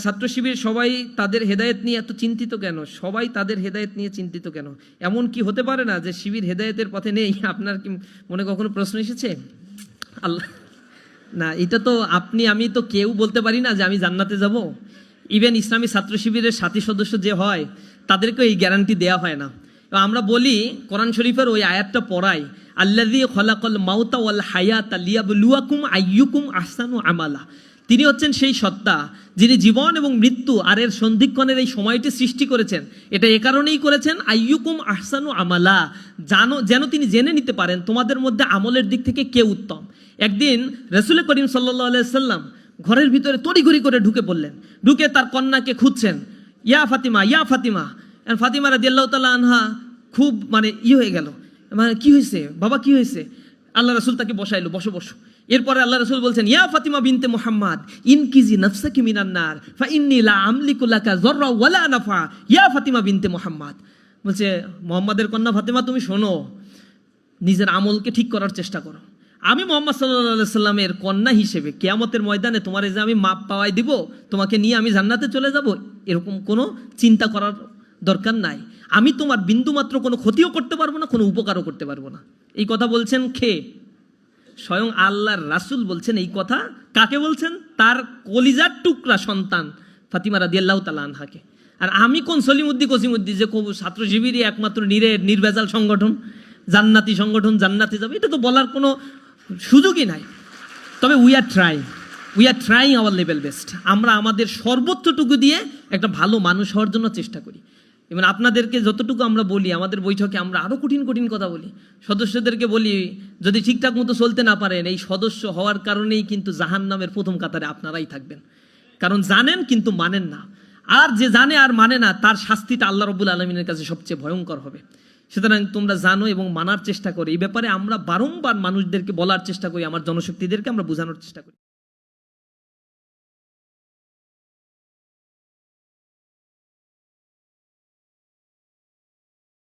ছাত্র শিবির সবাই তাদের হেদায়েত নিয়ে এত চিন্তিত কেন? সবাই তাদের হেদায়েত নিয়ে চিন্তিত কেন? এমন কি হতে পারে না যে শিবির হেদায়েতের পথে নেই? আপনার কি মনে কখনো প্রশ্ন এসেছে? আল্লাহ না, এটা তো আপনি আমি তো কেউ বলতে পারি না যে আমি জান্নাতে যাব। ইভেন ইসলামী ছাত্র শিবিরের সাথী সদস্য যে হয় তাদেরকেও এই গ্যারান্টি দেওয়া হয় না। আমরা বলি কোরআন শরীফের ওই আয়াতটা পড়াই, আল্লাযী খলাকাল মাউতা ওয়াল হায়াতা লিয়াবলুয়াকুম আইয়ুকুম আহসানু আমালা। তিনি হচ্ছেন সেই সত্তা যিনি জীবন এবং মৃত্যু আর এর সন্ধিক্ষণের এই সময়টি সৃষ্টি করেছেন। এটা এ কারণেই করেছেন আইয়ুকুম আহসানু আমালা, যেন তিনি জেনে নিতে পারেন তোমাদের মধ্যে আমলের দিক থেকে কে উত্তম। একদিন রাসূল করিম সাল্লাল্লাহু আলাইহি সাল্লাম ঘরের ভিতরে তড়িঘড়ি করে ঢুকে পড়লেন। ঢুকে তার কন্যাকে খুঁজছেন, ইয়া ফাতিমা ইয়া ফাতিমা। ফাতিমা রাদিয়াল্লাহু তাআলা আনহা খুব হয়ে গেল, কি হয়েছে বাবা, কি হয়েছে? আল্লাহ রাসূল তাকে বসাইলো, বসো বসো। এরপরে আল্লাহ রাসূল বলছেন, ইয়া ফাতিমা বিনতে মুহাম্মদ ইনকিজি নাফসাকি মিনান নার ফা ইন্নী লা আমলিকু লাকা যাররা ওয়ালা নাফা ইয়া ফাতিমা বিনতে মুহাম্মদ। বলছে, মুহাম্মাদের কন্যা ফাতিমা তুমি শোনো, নিজের আমলকে ঠিক করার চেষ্টা করো। আমি মুহাম্মদ সাল্লাল্লাহু আলাইহি সাল্লামের কন্যা হিসেবে কিয়ামতের ময়দানে তোমার এই যে আমি মাপ পাওয়াই দিব, তোমাকে নিয়ে আমি জান্নাতে চলে যাব, এরকম কোনো চিন্তা করার দরকার নাই। আমি তোমার বিন্দুমাত্র কোনো ক্ষতিও করতে পারবো না, কোনো উপকারও করতে পারবো না। এই কথা বলছেন কে? স্বয়ং আল্লাহর রাসূল বলছেন এই কথা। কাকে বলছেন? তার কলিজার টুকরা সন্তান ফাতিমা রাদিয়াল্লাহু তাআলা আনহাকে। আর আমি কোন সলিমুদ্দি কসিমুদ্দি যে ছাত্র শিবিরই একমাত্র নির্ভেজাল সংগঠন, জান্নাতি সংগঠন, জান্নাতে যাবে, এটা তো বলার কোনো সুযোগই নাই। তবে we are trying hour level best. আমরা আমাদের সর্বোচ্চটুকু দিয়ে একটা ভালো মানুষ হওয়ার জন্য চেষ্টা করি। এবং আপনাদেরকে যতটুকু আমরা বলি, আমাদের বৈঠকে আমরা আরও কঠিন কঠিন কথা বলি। সদস্যদেরকে বলি, যদি ঠিকঠাক মতো চলতে না পারেন, এই সদস্য হওয়ার কারণেই কিন্তু জাহান্নামের প্রথম কাতারে আপনারাই থাকবেন। কারণ জানেন কিন্তু মানেন না। আর যে জানে আর মানে না, তার শাস্তিটা আল্লাহ রাব্বুল আলামিনের কাছে সবচেয়ে ভয়ঙ্কর হবে। সুতরাং তোমরা জানো এবং মানার চেষ্টা করি। এই ব্যাপারে আমরা বারংবার মানুষদেরকে বলার চেষ্টা করি, আমার জনশক্তিদেরকে আমরা বোঝানোর চেষ্টা করি।